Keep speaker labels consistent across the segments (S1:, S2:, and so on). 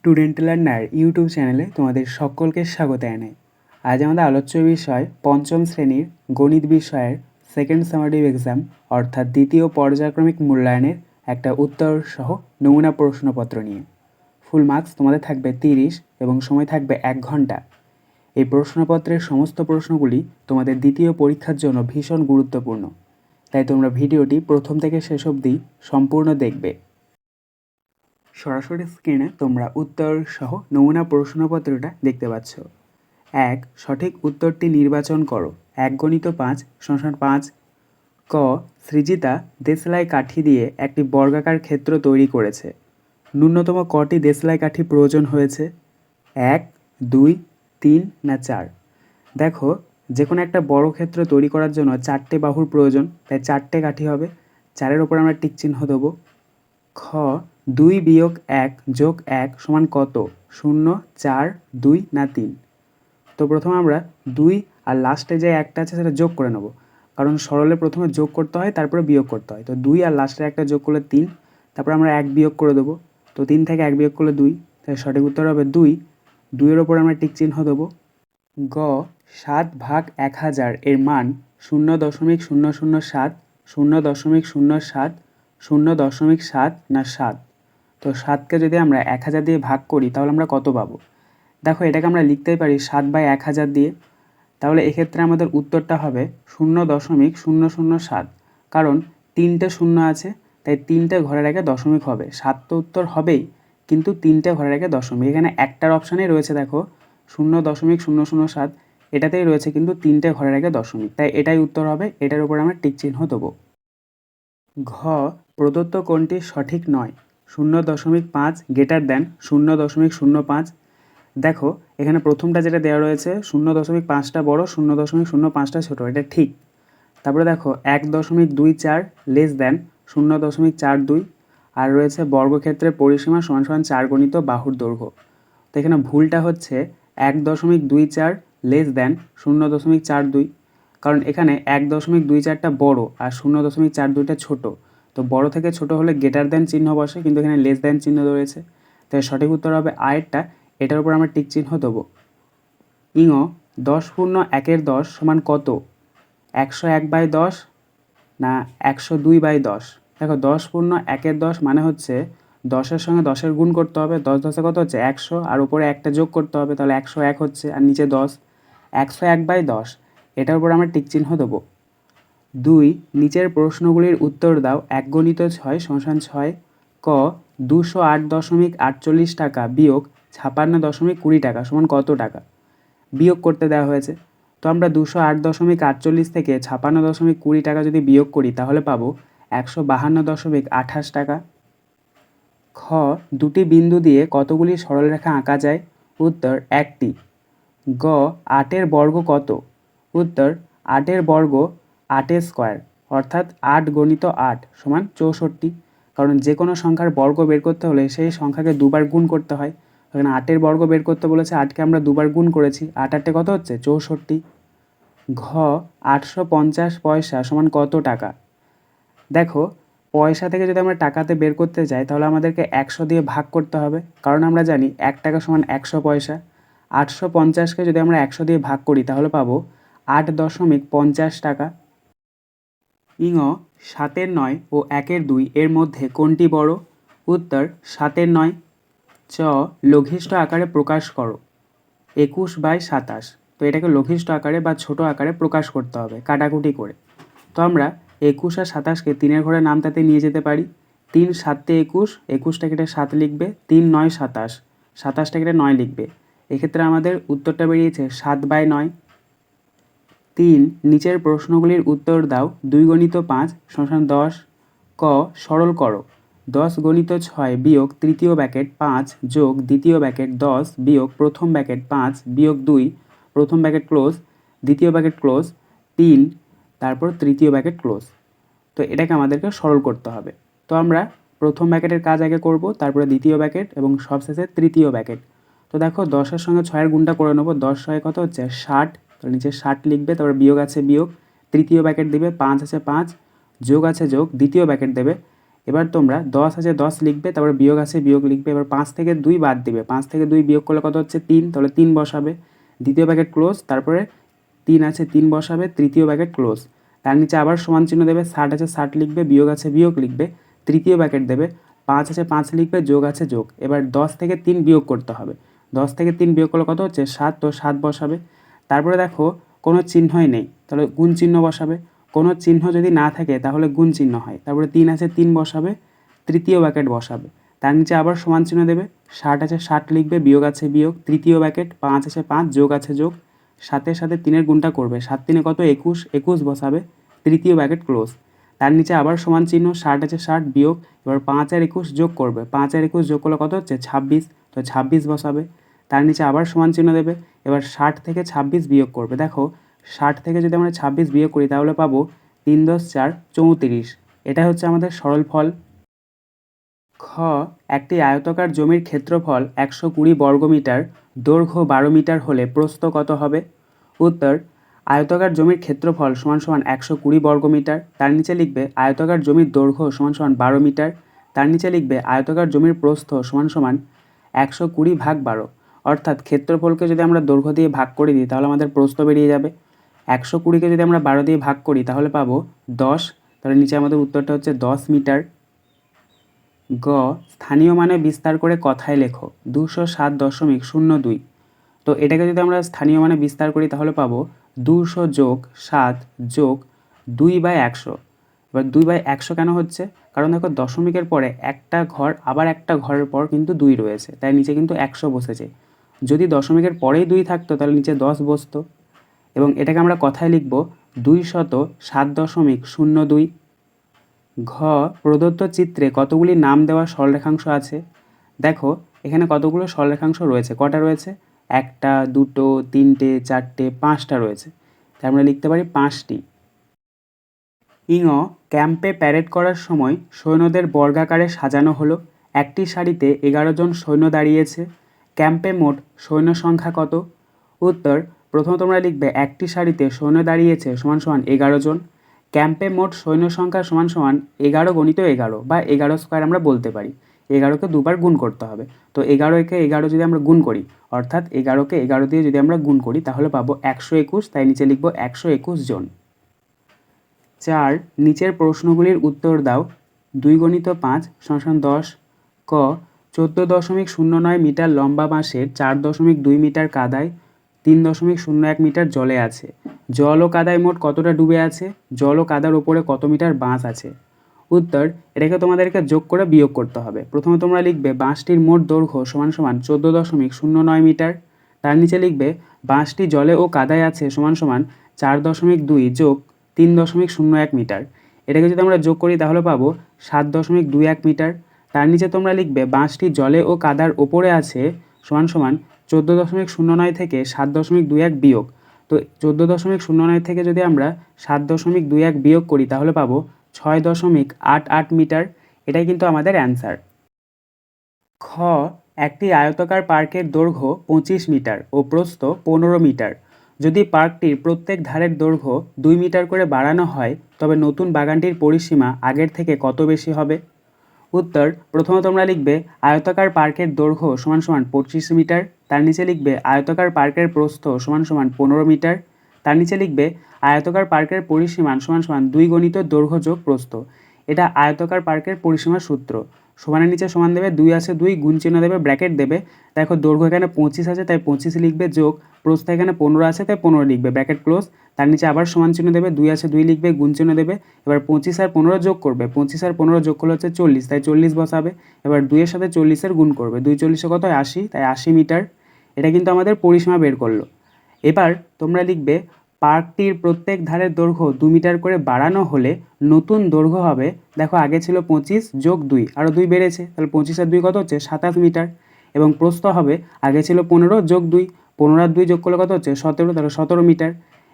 S1: Student learner YouTube চ্যানেলে তোমাদের সকলকে স্বাগত জানাই। আজ আমাদের আলোচ্য বিষয় পঞ্চম শ্রেণীর গণিত বিষয়ের সেকেন্ড সামারিভ এক্সাম অর্থাৎ দ্বিতীয় পর্যায়ক্রমিক মূল্যায়নের একটা উত্তর সহ নমুনা প্রশ্নপত্র নিয়ে। ফুল মার্কস তোমাদের থাকবে 30 এবং সময় থাকবে 1 ঘন্টা। এই প্রশ্নপত্রের সমস্ত প্রশ্নগুলি তোমাদের দ্বিতীয় পরীক্ষার জন্য ভীষণ গুরুত্বপূর্ণ, তাই তোমরা ভিডিওটি প্রথম থেকে শেষ অবধি সম্পূর্ণ দেখবে। সরাসরি স্ক্রিনে তোমরা উত্তর সহ নমুনা প্রশ্নপত্রটা দেখতে পাচ্ছ। 1. সঠিক উত্তরটি নির্বাচন করো। 1 × 5 = 5। ক. সৃজিতা দেশলাই কাঠি দিয়ে একটি বর্গাকার ক্ষেত্র তৈরি করেছে। ন্যূনতম কটি দেশলাই কাঠি প্রয়োজন হয়েছে? 1, 2, 3 না 4? দেখো, যে কোনো একটা বড় ক্ষেত্র তৈরি করার জন্য 4টে বাহুর প্রয়োজন, তাই 4টে কাঠি হবে। 4-এর ওপর আমরা টিক চিহ্ন দেবো। খ. 2 - 1 + 1 = কত? 0, 4, 2 না 3? তো প্রথমে আমরা 2 আর লাস্টে যে একটা আছে সেটা যোগ করে নেব, কারণ সরলে প্রথমে যোগ করতে হয় তারপরে বিয়োগ করতে হয়। তো 2 আর লাস্টের একটা যোগ করলে 3, তারপর আমরা 1 বিয়োগ করে দেবো। তো 3 থেকে 1 বিয়োগ করলে 2, তাই সঠিক উত্তর হবে 2। 2-এর ওপর আমরা টিক চিহ্ন দেবো। গ. 7/1000 এর মান 0.007, 0.07, 0.7 না 7? তো 7কে যদি আমরা 1000 দিয়ে ভাগ করি তাহলে আমরা কত পাবো? দেখো, এটাকে আমরা লিখতেই পারি 7/1000 দিয়ে। তাহলে এক্ষেত্রে আমাদের উত্তরটা হবে 0.007, কারণ 3টে শূন্য আছে, তাই 3টে ঘরের আগে দশমিক হবে। 7 তো উত্তর হবেই, কিন্তু 3টে ঘরের আগে দশমিক। এখানে একটার অপশানেই রয়েছে, দেখো 0.007 এটাতেই রয়েছে, কিন্তু 3টে ঘরের আগে দশমিক, তাই এটাই উত্তর হবে। এটার উপর আমরা টিক চিহ্ন দেবো। ঘ. প্রদত্ত কোনটি সঠিক নয়? 0.5 > 0.05? দেখো, এখানে প্রথমটা যেটা দেওয়া রয়েছে 0.5টা বড়, 0.05টা ছোট, এটা ঠিক। তারপরে দেখো 1.24 <= 0.42, আর রয়েছে বর্গক্ষেত্রের পরিসীমা = 4 × বাহুর দৈর্ঘ্য। তো এখানে ভুলটা হচ্ছে 1.24 <= 0.42, কারণ এখানে 1.24টা বড় আর 0.42টা ছোট। তো বড় থেকে ছোট হলে > চিহ্ন বসে, কিন্তু এখানে <= চিহ্ন রয়েছে, তাই সঠিক উত্তর হবে আয়েরটা। এটার উপর আমরা টিক চিহ্ন দেবো। ইঙ 10 × 1 = কত? 101/10 না 102/10? দেখো, 10 × 1 মানে হচ্ছে 10-এর সঙ্গে 10-এর গুণ করতে হবে। 10 10 কত হচ্ছে? 100, আর উপরে একটা যোগ করতে হবে, তাহলে 101 হচ্ছে, আর নিচে 10, 101/10। এটার উপর আমরা টিক চিহ্ন দেবো। 2. নিচের প্রশ্নগুলির উত্তর দাও। 1 × 6 = 6। ক. 208.48 টাকা বিয়োগ 56.20 টাকা সমান কত টাকা? বিয়োগ করতে দেওয়া হয়েছে। তো আমরা 208.48 থেকে 56.20 টাকা যদি বিয়োগ করি তাহলে পাবো 152.28 টাকা। খ. দুটি বিন্দু দিয়ে কতগুলি সরলরেখা আঁকা যায়? উত্তর 1টি। গ. 8-এর বর্গ কত? উত্তর 8-এর বর্গ 8 স্কোয়ার, অর্থাৎ 8 × 8 = 64, কারণ যে কোনো সংখ্যার বর্গ বের করতে হলে সেই সংখ্যাকে দুবার গুণ করতে হয়। এখানে 8-এর বর্গ বের করতে বলেছে, 8কে আমরা দুবার গুণ করেছি, 8 8 কত হচ্ছে? 64। ঘ. 850 পয়সা সমান কত টাকা? দেখো, পয়সা থেকে যদি আমরা টাকাতে বের করতে যাই তাহলে আমাদেরকে 100 দিয়ে ভাগ করতে হবে, কারণ আমরা জানি 1 টাকা সমান 100 পয়সা। 850কে যদি আমরা 100 দিয়ে ভাগ করি তাহলে পাবো 8.50 টাকা। ইঙ 7-এর 9 ও 1-এর 2 এর মধ্যে কোনটি বড়? উত্তর 7-এর 9। চ. লঘিষ্ঠ আকারে প্রকাশ করো। 21/27। তো এটাকে লঘিষ্ঠ আকারে বা ছোট আকারে প্রকাশ করতে হবে কাটাকুটি করে। তো আমরা 21 আর 27কে 3-এর ঘরে নামতাতে নিয়ে যেতে পারি। 3 7 21, 21টা কেটে 7 লিখবে, 3 9 27, 27টা কেটে 9 লিখবে। এক্ষেত্রে আমাদের উত্তরটা বেরিয়েছে 7/9। 3. নিচের প্রশ্নগুলির উত্তর দাও। 2 × 5 = 10। ক. সরল করো। 10 × 6 বিয়োগ তৃতীয় ব্র্যাকেট 5 যোগ দ্বিতীয় ব্র্যাকেট 10 বিয়োগ প্রথম ব্র্যাকেট 5 বিয়োগ 2 প্রথম ব্র্যাকেট ক্লোজ দ্বিতীয় ব্র্যাকেট ক্লোজ 3 তারপর তৃতীয় ব্র্যাকেট ক্লোজ। তো এটাকে আমাদেরকে সরল করতে হবে। তো আমরা প্রথম ব্র্যাকেটের কাজ আগে করব, তারপরে দ্বিতীয় ব্র্যাকেট এবং সবশেষে তৃতীয় ব্র্যাকেট। তো দেখো, 10-এর সঙ্গে 6-এর গুণটা করে নেবো। 10 6 কত হচ্ছে? 60। তো নিচে 60 লিখবে, তারপর বিয়োগ আছে বিয়োগ, তৃতীয় ব্র্যাকেট দেবে, 5 আছে 5, যোগ আছে যোগ, দ্বিতীয় ব্র্যাকেট দেবে, এবার তোমরা 10 আছে 10 লিখবে, তারপরে বিয়োগ আছে বিয়োগ লিখবে। এবার 5 থেকে 2 বাদ দিবে, 5 থেকে 2 বিয়োগ করলে কত হচ্ছে 3, তাহলে 3 বসাবে, দ্বিতীয় ব্র্যাকেট ক্লোজ, তারপরে 3 আছে 3 বসাবে, তৃতীয় ব্র্যাকেট ক্লোজ। তার নিচে আবার সমান চিহ্ন দেবে, 60 আছে 60 লিখবে, বিয়োগ আছে বিয়োগ লিখবে, তৃতীয় ব্র্যাকেট দেবে, 5 আছে 5 লিখবে, যোগ আছে যোগ। এবার 10 থেকে 3 বিয়োগ করতে হবে, 10 থেকে 3 বিয়োগ করলে কত হচ্ছে 7, তো 7 বসাবে। তারপরে দেখো কোনো চিহ্নই নেই, তাহলে গুণ চিহ্ন বসাবে, কোনো চিহ্ন যদি না থাকে তাহলে গুণ চিহ্ন হয়। তারপরে 3 আছে 3 বসাবে, তৃতীয় ব্র্যাকেট বসাবে, তার নিচে আবার সমান চিহ্ন দেবে, 60 আছে 60 লিখবে, বিয়োগ আছে বিয়োগ, তৃতীয় ব্র্যাকেট, 5 আছে 5, যোগ আছে যোগ, 7-এর সাথে 3-এর গুণটা করবে, 7 3 কত 21, 21 বসাবে, তৃতীয় ব্র্যাকেট ক্লোজ। তার নিচে আবার সমান চিহ্ন, 60 আছে 60 বিয়োগ, এবার 5 আর 21 যোগ করবে, 5 আর 21 যোগ করলে কত হচ্ছে 26, তো 26 বসাবে। তার নিচে আবার সমান চিহ্ন দেবে, এবার 60 থেকে 26 বিয়োগ করবে। দেখো 60 থেকে যদি আমরা 26 বিয়োগ করি তাহলে পাবো 3 10 4 34। এটা হচ্ছে আমাদের সরল ফল। খ, একটি আয়তাকার জমির ক্ষেত্রফল 120 বর্গমিটার, দৈর্ঘ্য 12 মিটার হলে প্রস্থ কত হবে? উত্তর, আয়তাকার জমির ক্ষেত্রফল সমান সমান 120 বর্গমিটার, তার নিচে লিখবে আয়তাকার জমির দৈর্ঘ্য সমান সমান 12 মিটার, তার নিচে লিখবে আয়তাকার জমির প্রস্থ সমান সমান 120 ভাগ 12। অর্থাৎ ক্ষেত্রফলকে যদি আমরা দৈর্ঘ্য দিয়ে ভাগ করে দিই তাহলে আমাদের প্রস্থ বেরিয়ে যাবে। 120কে যদি আমরা 12 দিয়ে ভাগ করি তাহলে পাবো 10, তাহলে নিচে আমাদের উত্তরটা হচ্ছে 10 মিটার। গ, স্থানীয় মানে বিস্তার করে কথায় লেখো 207.02। তো এটাকে যদি আমরা স্থানীয় মানে বিস্তার করি তাহলে পাবো 200 যোগ 7 যোগ 2/100। এবার 2/100 কেন হচ্ছে? কারণ দেখো দশমিকের পরে একটা ঘর আবার একটা ঘরের পর কিন্তু 2 রয়েছে, তাই নিচে কিন্তু 100 বসেছে। যদি দশমিকের পরেই 2 থাকতো তাহলে নিচে 10 বসতো। এবং এটাকে আমরা কথায় লিখব 207.02। ঘ, প্রদত্ত চিত্রে কতগুলি নাম দেওয়া সরলরেখাংশ আছে? দেখো এখানে কতগুলো সরলরেখাংশ রয়েছে, কটা রয়েছে? 1টা 2টো 3টে 4টে 5টা রয়েছে, তাই আমরা লিখতে পারি 5টি। ইঙ, ক্যাম্পে প্যারেড করার সময় সৈন্যদের বর্গাকারে সাজানো হলো, একটি সারিতে 11 জন সৈন্য দাঁড়িয়েছে, ক্যাম্পে মোট সৈন্য সংখ্যা কত? উত্তর, প্রথমে তোমরা লিখবে একটি সারিতে সৈন্য দাঁড়িয়েছে সমান সমান 11 জন, ক্যাম্পে মোট সৈন্য সংখ্যা সমান সমান 11 গণিত 11 বা 11 স্কোয়ার আমরা বলতে পারি। 11কে দুবার গুণ করতে হবে, তো 11কে 11 যদি আমরা গুণ করি, অর্থাৎ 11কে 11 দিয়ে যদি আমরা গুণ করি তাহলে পাবো 121, তাই নিচে লিখবো 121 জন। 4, নিচের প্রশ্নগুলির উত্তর দাও। 2 গণিত 5 সমান 10। ক, 14.09 মিটার লম্বা বাঁশের 4.2 মিটার কাদায় 3.01 মিটার জলে আছে। জল ও কাদায় মোট কতটা ডুবে আছে? জল ও কাদার ওপরে কত মিটার বাঁশ আছে? উত্তর, এটাকে তোমাদেরকে যোগ করে বিয়োগ করতে হবে। প্রথমে তোমরা লিখবে বাঁশটির মোট দৈর্ঘ্য সমান সমান 14.09 মিটার, তার নিচে লিখবে বাঁশটি জলে ও কাদায় আছে সমান সমান 4.2 যোগ 3.01 মিটার। এটাকে যদি আমরা যোগ করি তাহলে পাবো 7.21 মিটার। তার নিচে তোমরা লিখবে বাঁশটি জলে ও কাদার ওপরে আছে সমান সমান 14.09 থেকে 7.21 বিয়োগ। তো 14.09 থেকে যদি আমরা 7.21 বিয়োগ করি তাহলে পাবো 6.88 মিটার। এটাই কিন্তু আমাদের অ্যান্সার। খ, একটি আয়তাকার পার্কের দৈর্ঘ্য 25 মিটার ও প্রস্থ 15 মিটার। যদি পার্কটির প্রত্যেক ধারের দৈর্ঘ্য 2 মিটার করে বাড়ানো হয় তবে নতুন বাগানটির পরিসীমা আগের থেকে কত বেশি হবে? উত্তর, প্রথমে তোমরা লিখবে আয়তাকার পার্কের দৈর্ঘ্য সমান সমান 25 মিটার, তার নিচে লিখবে আয়তাকার পার্কের প্রস্থ সমান সমান 15 মিটার, তার নিচে লিখবে আয়তাকার পার্কের পরিসীমা সমান সমান 2 গণিত দৈর্ঘ্য যোগ প্রস্থ। এটা আয়তাকার পার্কের পরিসীমার সূত্র। সমানের নিচে সমান দেবে, 2 আছে 2, গুণ চিহ্ন দেবে, ব্র্যাকেট দেবে। দেখো দৈর্ঘ্য এখানে 25 আছে তাই 25 লিখবে, যোগ প্রস্থ এখানে 15 আছে তাই 15 লিখবে, ব্র্যাকেট ক্লোজ। তার নিচে আবার সমান চিহ্ন দেবে, 2 আছে 2 লিখবে, গুণ চিহ্ন দেবে। এবার 25 আর 15 যোগ করবে, 25 আর 15 যোগ করলে হচ্ছে 40, তাই 40 বসাবে। এবার 2 এর সাথে 40-এর গুণ করবে, 2 40-এ কত হয় 80, তাই 80 মিটার। এটা কিন্তু আমাদের পরিসীমা বের করলো। এবার তোমরা লিখবে পার্কটির প্রত্যেক ধারের দৈর্ঘ্য 2 মিটার করে বাড়ানো হলে নতুন দৈর্ঘ্য হবে, দেখো আগে ছিল 25 যোগ 2, আরও 2 বেড়েছে, তাহলে 25 আর 2 কত হচ্ছে 27 মিটার। এবং প্রস্থ হবে আগে ছিল 15 যোগ 2, 15 আর 2 যোগ করলে কত হচ্ছে 17, তাহলে 17 মিটার।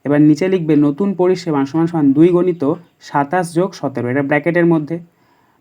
S1: এবার নিচে লিখবে নতুন পরিসীমা সমান সমান 2 গণিত 27 যোগ 17, এটা ব্র্যাকেটের মধ্যে।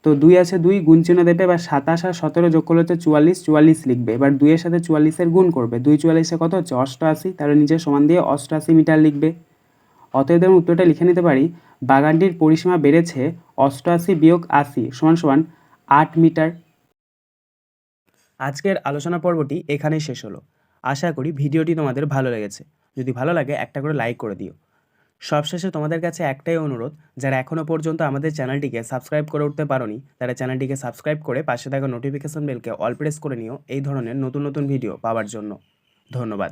S1: তো 2 আছে 2, গুণ চিহ্ন দেবে, এবার 27 আর 17 যোগ করলে হচ্ছে 44, 44 লিখবে। এবার 2 এর সাথে 44-এর গুণ করবে, 2 44-এ কত হচ্ছে 88, তাহলে নিচে সমান দিয়ে 88 মিটার লিখবে। অতএব আমি উত্তরটা লিখে নিতে পারি, বাগানটির পরিসীমা বেড়েছে 88 - 80 = 8 মিটার। আজকের আলোচনা পর্বটি এখানেই শেষ হলো। আশা করি ভিডিওটি তোমাদের ভালো লেগেছে। যদি ভালো লাগে একটা করে লাইক করে দিও। সবশেষে তোমাদের কাছে একটাই অনুরোধ, যারা এখনও পর্যন্ত আমাদের চ্যানেলটিকে সাবস্ক্রাইব করে উঠতে পারোনি তারা চ্যানেলটিকে সাবস্ক্রাইব করে পাশে থাকা নোটিফিকেশন বেলকে অল প্রেস করে নিও এই ধরনের নতুন নতুন ভিডিও পাওয়ার জন্য। ধন্যবাদ।